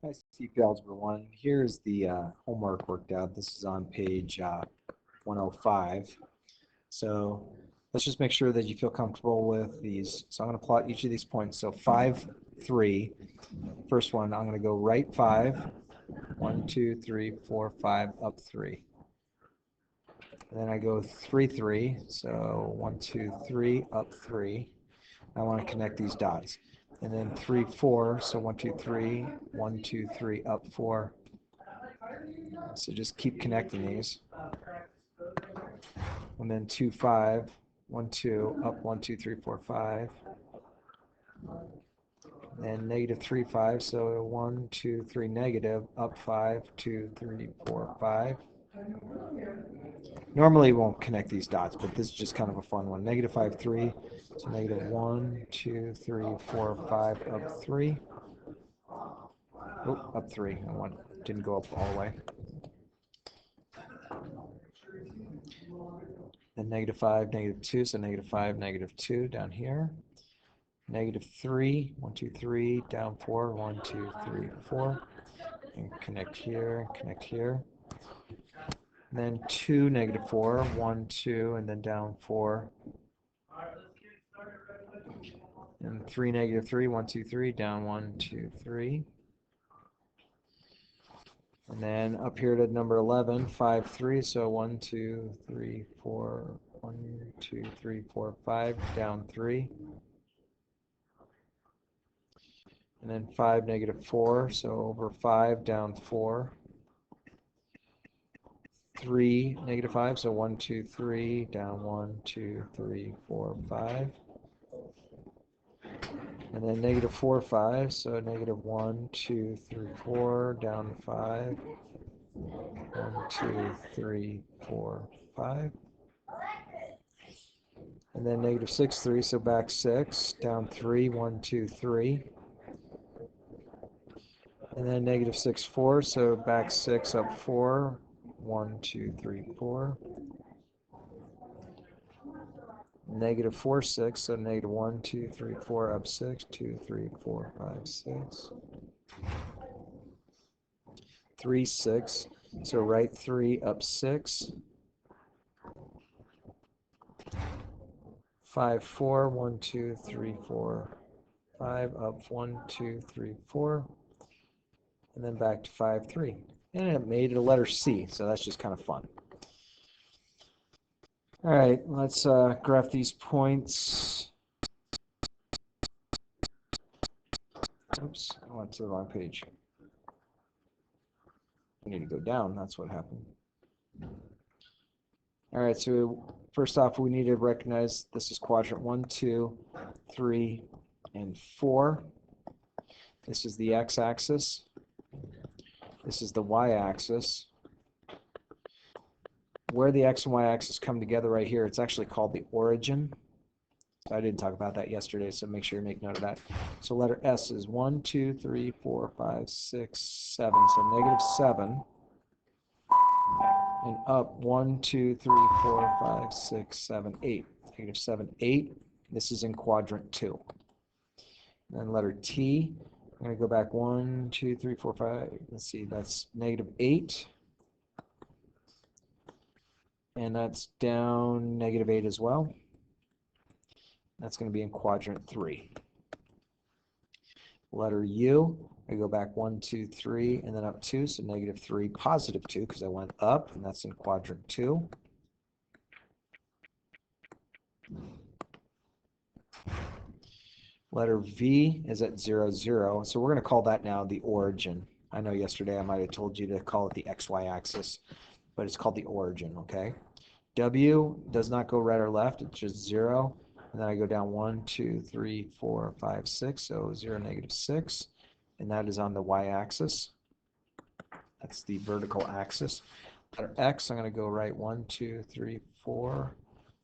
Hi, CP Algebra 1. Here's the homework worked out. This is on page 105. So let's just make sure that you feel comfortable with these. So I'm going to plot each of these points. So 5, 3. First one, I'm going to go right 5. 1, 2, 3, 4, 5, up 3. And then I go 3, 3. So 1, 2, 3, up 3. I want to connect these dots. And then 3, 4. So 1, 2, 3, 1, 2, 3, up 4. So just keep connecting these. And then 2, 5, 1, 2, up 1, 2, 3, 4, 5. And negative 3, 5. So 1, 2, 3, negative, up 5, 2, 3, 4, 5. Normally we won't connect these dots, but this is just kind of a fun one. Negative 5, 3. So negative 1, 2, 3, 4, 5, up 3. Oh, up 3. I didn't go up all the way. Then negative 5, negative 2. So negative 5, negative 2 down here. Negative 3, 1, 2, 3, down 4, 1, 2, 3, 4. And connect here, connect here. And then 2, negative 4, 1, 2, and then down 4. And 3, negative 3, 1, 2, 3, down 1, 2, 3. And then up here to number 11, 5, 3. So 1, 2, 3, 4, 1, 2, 3, 4, 5, down 3. And then 5, negative 4. So over 5, down 4. 3, negative 5. So 1, 2, 3, down 1, 2, 3, 4, 5. And then negative 4, 5. So negative 1, 2, 3, 4, down 5. 1, 2, 3, 4, 5. And then negative 6, 3. So back 6, down 3, 1, 2, 3. And then negative 6, 4. So back 6, up 4. 1, 2, 3, 4. Negative 4, 6. So negative 1, 2, 3, 4, up 6. 2, 3, 4, 5, 6. 3, 6. So right 3, up 6. 5, 4. 1, 2, 3, 4, 5. Up 1, 2, 3, 4. And then back to 5, 3. And it made it a letter C, so that's just kind of fun. All right, let's graph these points. Oops, I went to the wrong page. I need to go down, that's what happened. All right, so first off, we need to recognize this is quadrant 1, 2, 3, and 4. This is the x-axis. This is the y-axis. Where the x and y-axis come together right here, it's actually called the origin. So I didn't talk about that yesterday, so make sure you make note of that. So letter S is 1, 2, 3, 4, 5, 6, 7. So negative 7. And up 1, 2, 3, 4, 5, 6, 7, 8. Negative 7, 8. This is in quadrant 2. And then letter T, I'm going to go back 1, 2, 3, 4, 5. Let's see, that's negative 8. And that's down negative 8 as well. That's going to be in quadrant 3. Letter U, I go back 1, 2, 3, and then up 2, so negative 3, positive 2, because I went up, and that's in quadrant 2. Letter V is at 0, 0, so we're going to call that now the origin. I know yesterday I might have told you to call it the XY axis, but it's called the origin, okay? W does not go right or left, it's just 0. And then I go down 1, 2, 3, 4, 5, 6, so 0, negative 6. And that is on the y-axis. That's the vertical axis. Letter X, I'm going to go right 1, 2, 3, 4.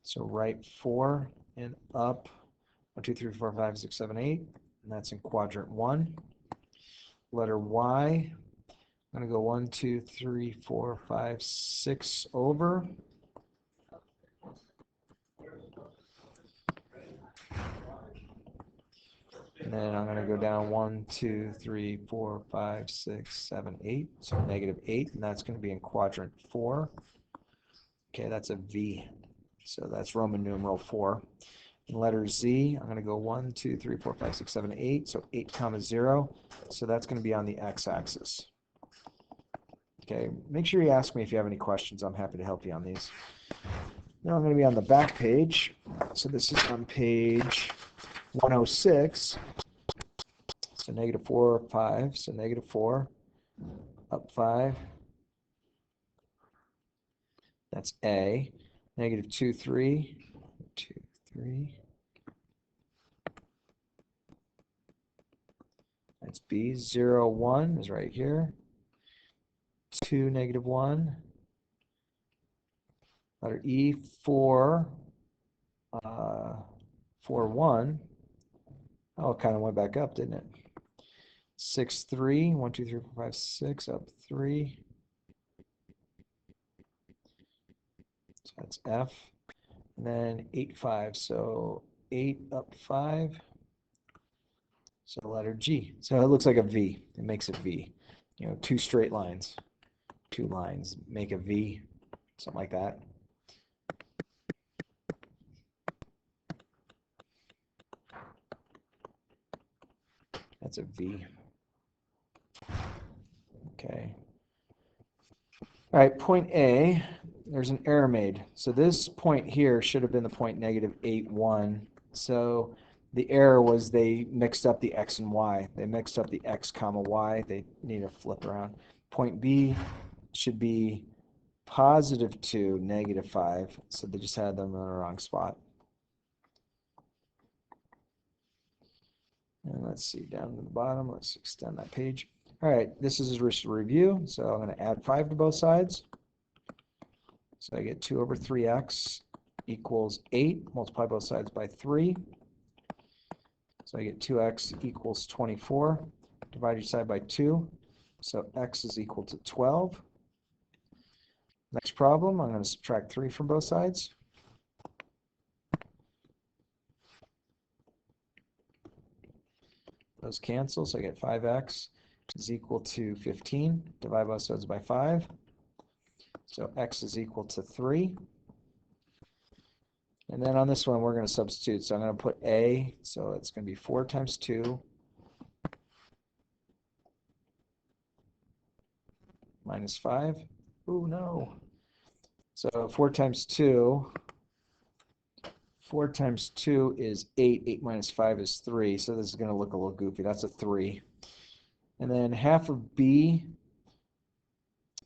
So right 4 and up 1, 2, 3, 4, 5, 6, 7, 8. And that's in quadrant 1. Letter Y, I'm going to go 1, 2, 3, 4, 5, 6 over. And then I'm going to go down 1, 2, 3, 4, 5, 6, 7, 8. So negative 8, and that's going to be in quadrant 4. Okay, that's a V. So that's Roman numeral 4. In letter Z, I'm going to go 1, 2, 3, 4, 5, 6, 7, 8. So 8 comma 0. So that's going to be on the x-axis. Okay, make sure you ask me if you have any questions. I'm happy to help you on these. Now I'm going to be on the back page. So this is on page 106. So negative 4, 5. So negative 4, up 5. That's A. Negative 2, 3. 2, 3. That's B. 0, 1 is right here. 2, negative 1. Letter E. 4. 4, 1. Oh, it kind of went back up, didn't it? 6, 3. 1, 2, 3, 4, 5, 6. Up 3. So that's F. And then 8, 5. So 8 up 5. So letter G. So it looks like a V. It makes a V. You know, two straight lines. Two lines make a V. Something like that. That's a V. Okay. All right, point A, there's an error made. So this point here should have been the point negative 8, 1. So the error was they mixed up the x and y. They mixed up the x comma y. They need to flip around. Point B should be positive 2, negative 5. So they just had them in the wrong spot. And let's see, down to the bottom, let's extend that page. All right, this is just a review. So I'm going to add 5 to both sides. So I get 2 over 3x equals 8. Multiply both sides by 3. So I get 2x equals 24. Divide each side by 2. So x is equal to 12. Next problem, I'm going to subtract 3 from both sides. Those cancel, so I get 5x is equal to 15. Divide both sides by 5. So x is equal to 3. And then on this one, we're going to substitute. So I'm going to put a, so it's going to be 4 times 2 minus 5. Ooh, no. So 4 times 2, 4 times 2 is 8. 8 minus 5 is 3. So this is going to look a little goofy. That's a 3. And then half of b,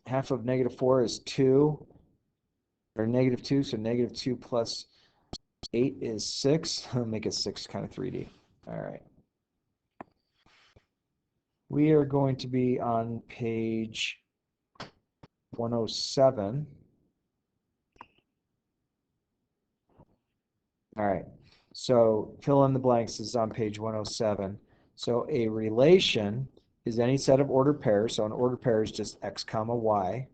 half of negative 4 is 2, or negative 2. So negative 2 plus 8 is 6. I'll make it 6 kind of 3D. All right. We are going to be on page 107. All right. So fill in the blanks. This is on page 107. So a relation is any set of ordered pairs. So an ordered pair is just x comma y.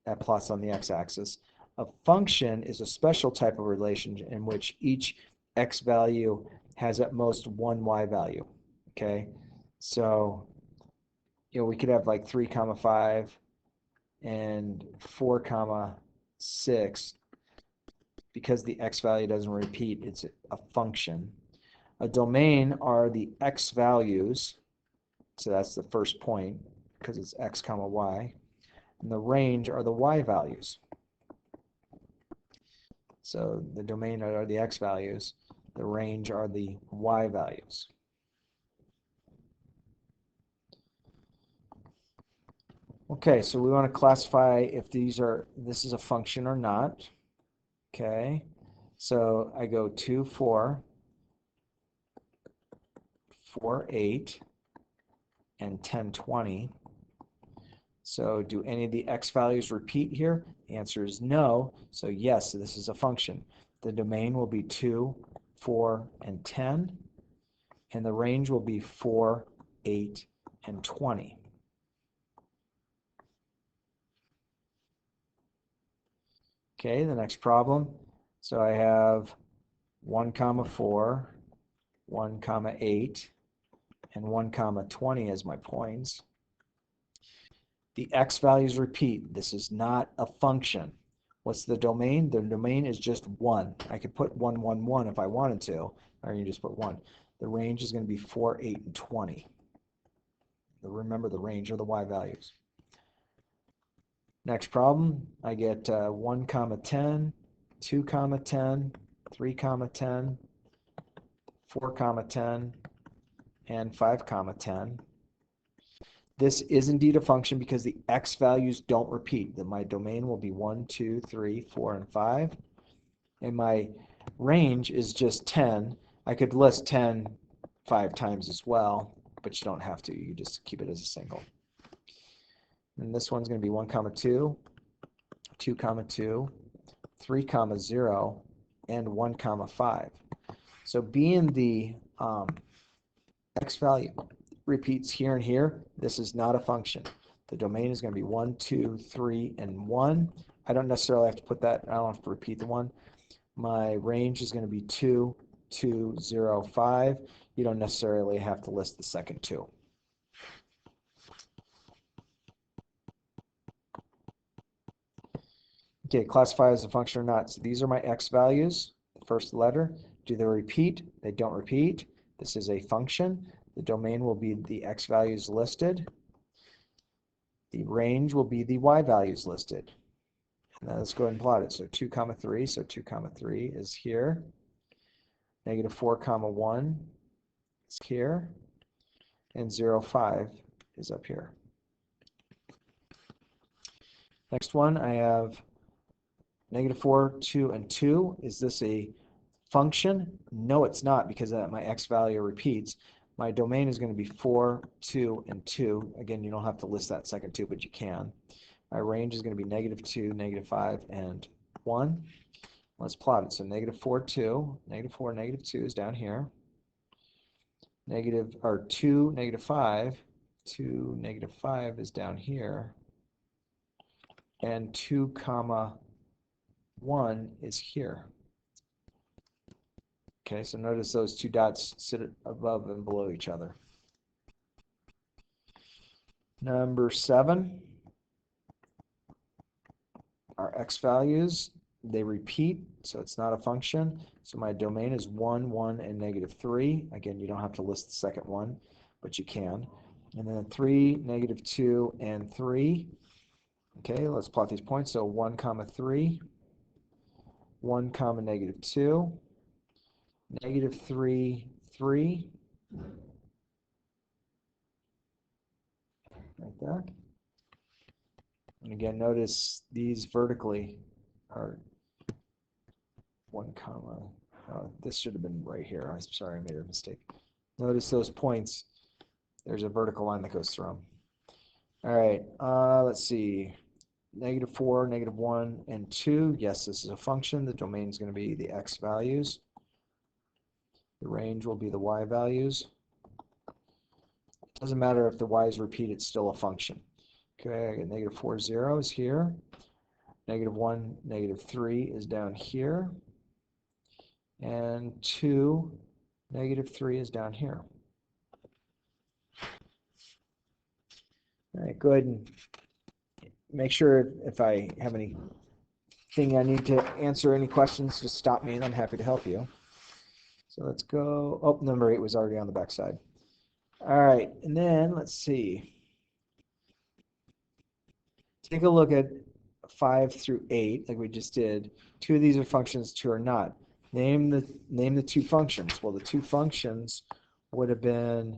That plots on the x-axis. A function is a special type of relation in which each x value has at most one y value. Okay. So, you know, we could have like 3 comma 5 and 4 comma 6. Because the x value doesn't repeat, it's a function. A domain are the x values, so that's the first point, because it's x comma y. And the range are the y values. So the domain are the x values, the range are the y values. Okay, so we want to classify if this is a function or not. Okay, so I go 2, 4, 4, 8, and 10, 20. So do any of the x values repeat here? The answer is no. So yes, this is a function. The domain will be 2, 4, and 10. And the range will be 4, 8, and 20. Okay, the next problem. So I have 1 comma 4, 1 comma 8, and 1 comma 20 as my points. The x values repeat. This is not a function. What's the domain? The domain is just 1. I could put 1, 1, 1 if I wanted to, or you just put 1. The range is going to be 4, 8, and 20. Remember, the range are the y values. Next problem, I get 1 comma 10, 2 comma 10, 3 comma 10, 4 comma 10, and 5 comma 10. This is indeed a function because the x values don't repeat. That my domain will be 1, 2, 3, 4, and 5. And my range is just 10. I could list 10 5 times as well, but you don't have to. You just keep it as a single. And this one's going to be 1 comma 2, 2 comma 2, 3 comma 0, and 1 comma 5. So being the x value repeats here and here, this is not a function. The domain is going to be 1, 2, 3, and 1. I don't necessarily have to put that. I don't have to repeat the 1. My range is going to be 2, 2, 0, 5. You don't necessarily have to list the second 2. Okay, classify as a function or not. So these are my x values. The first letter. Do they repeat? They don't repeat. This is a function. The domain will be the x values listed. The range will be the y values listed. Now let's go ahead and plot it. So 2 comma 3. So 2 comma 3 is here. Negative 4 comma 1 is here. And 0, 5 is up here. Next one, I have negative 4, 2, and 2. Is this a function? No, it's not, because my x value repeats. My domain is going to be 4, 2, and 2. Again, you don't have to list that second 2, but you can. My range is going to be negative 2, negative 5, and 1. Let's plot it. So negative 4, 2, negative 4, negative 2 is down here. 2, negative 5, 2, negative 5 is down here. And 2 comma 1 is here. Okay, so notice those two dots sit above and below each other. Number 7, our x values, they repeat, so it's not a function. So my domain is 1, 1, and negative 3. Again, you don't have to list the second one, but you can. And then 3, negative 2, and 3. Okay, let's plot these points. So 1 comma 3, 1 comma negative 2, negative 3, 3. Like that. And again, notice these vertically are 1 comma. This should have been right here. I'm sorry, I made a mistake. Notice those points. There's a vertical line that goes through them. All right, let's see. Negative 4, negative 1, and 2. Yes, this is a function. The domain is going to be the x values. The range will be the y values. It doesn't matter if the y's repeat, it's still a function. Okay, I get negative 4, 0 is here. Negative 1, negative 3 is down here. And 2, negative 3 is down here. All right, go ahead and make sure if I have anything I need to answer, any questions, just stop me and I'm happy to help you. So let's go. Oh, number 8 was already on the back side. All right, and then let's see. Take a look at 5 through 8, like we just did. 2 of these are functions, 2 are not. Name the 2 functions. Well, the 2 functions would have been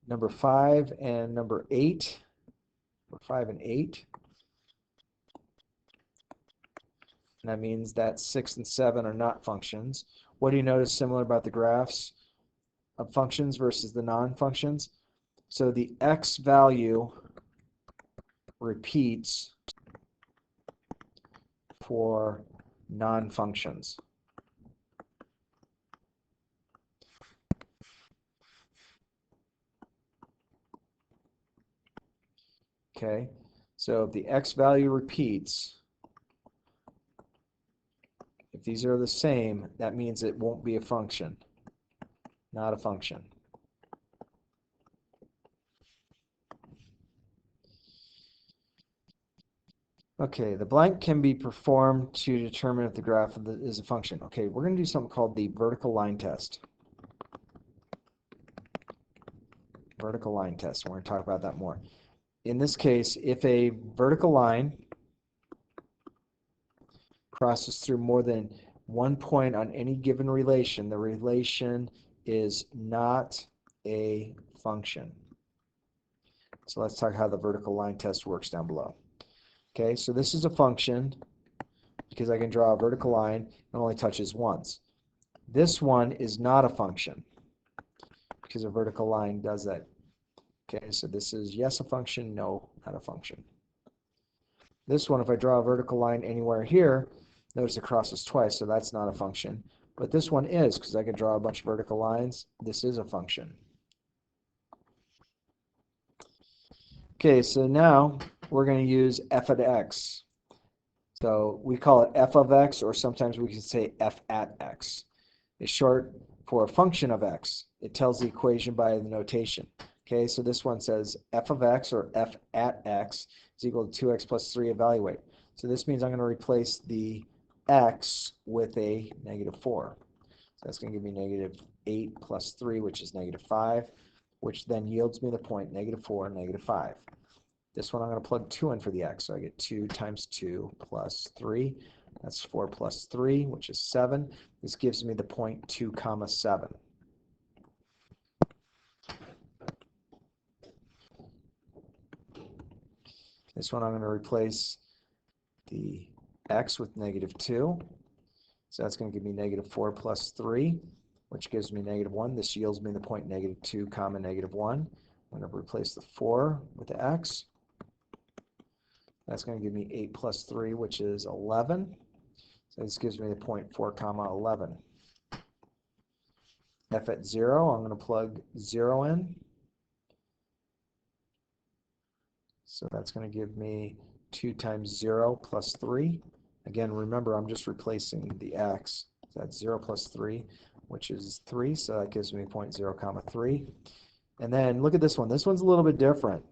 number 5 and number 8. Number 5 and 8. And that means that 6 and 7 are not functions. What do you notice similar about the graphs of functions versus the non-functions? So the x value repeats for non-functions. Okay, so if the x value repeats, if these are the same, that means it won't be a function, not a function. Okay, the blank can be performed to determine if the graph is a function. Okay, we're going to do something called the vertical line test. Vertical line test. We're going to talk about that more. In this case, if a vertical line crosses through more than one point on any given relation, the relation is not a function. So let's talk how the vertical line test works down below. Okay, so this is a function because I can draw a vertical line and only touches once. This one is not a function because a vertical line does that. Okay, so this is yes a function, no, not a function. This one, if I draw a vertical line anywhere here, notice it crosses twice, so that's not a function. But this one is, because I can draw a bunch of vertical lines. This is a function. Okay, so now we're going to use f of x. So we call it f of x, or sometimes we can say f at x. It's short for a function of x. It tells the equation by the notation. Okay, so this one says f of x, or f at x, is equal to 2x plus 3 evaluate. So this means I'm going to replace the x with a -4. So that's going to give me -8 plus 3, which is -5, which then yields me the point -4, -5. This one I'm going to plug 2 in for the x, so I get 2 times 2 plus 3. That's 4 plus 3, which is 7. This gives me the point 2 comma 7. This one I'm going to replace the x with -2. So that's going to give me -4 plus 3, which gives me -1. This yields me the point -2 comma -1. I'm going to replace the 4 with the x. That's going to give me 8 plus 3, which is 11. So this gives me the point 4 comma 11. F at 0, I'm going to plug 0 in. So that's going to give me 2 times 0 plus 3. Again, remember, I'm just replacing the x. So that's 0 plus 3, which is 3. So that gives me 0.0 comma 3. And then look at this one. This one's a little bit different.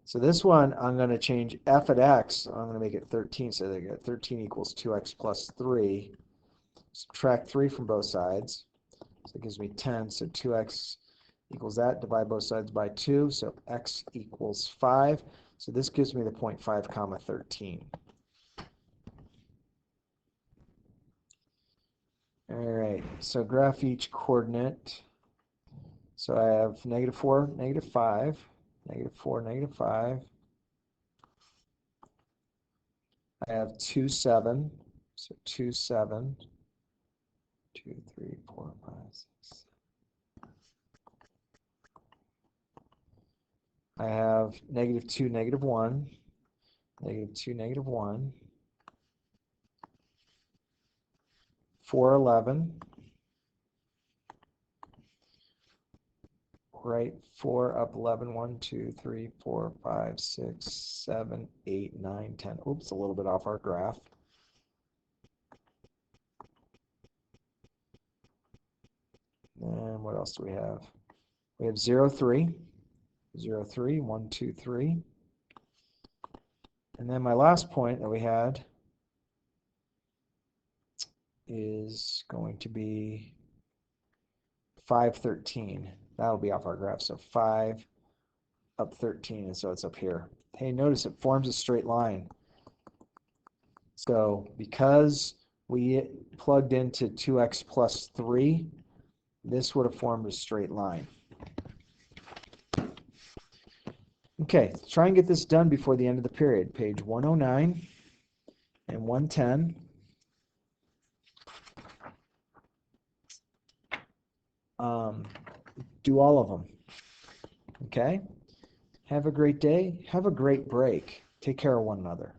So this one, I'm going to change f at x. I'm going to make it 13. So they get 13 equals 2x plus 3. Subtract 3 from both sides. So it gives me 10. So 2x equals that. Divide both sides by 2. So x equals 5. So this gives me the point 5 comma 13. All right, so graph each coordinate. So I have -4, -5, -4, -5. I have 2, 7. So 2, 7. 2, 3, 4, 5, 6. I have -2, -1. -2, -1. 4, 11. Right, 4 up 11, 1, 2, 3, 4, 5, 6, 7, 8, 9, 10. Oops, a little bit off our graph. And what else do we have? We have 0, 3, 0, 3, 1, 2, 3. And then my last point that we had is going to be 5, 13. That'll be off our graph. So 5 up 13, and so it's up here. Hey, notice it forms a straight line. So because we plugged into 2x plus 3, this would have formed a straight line. Okay, try and get this done before the end of the period. Page 109 and 110. Do all of them. Okay? Have a great day. Have a great break. Take care of one another.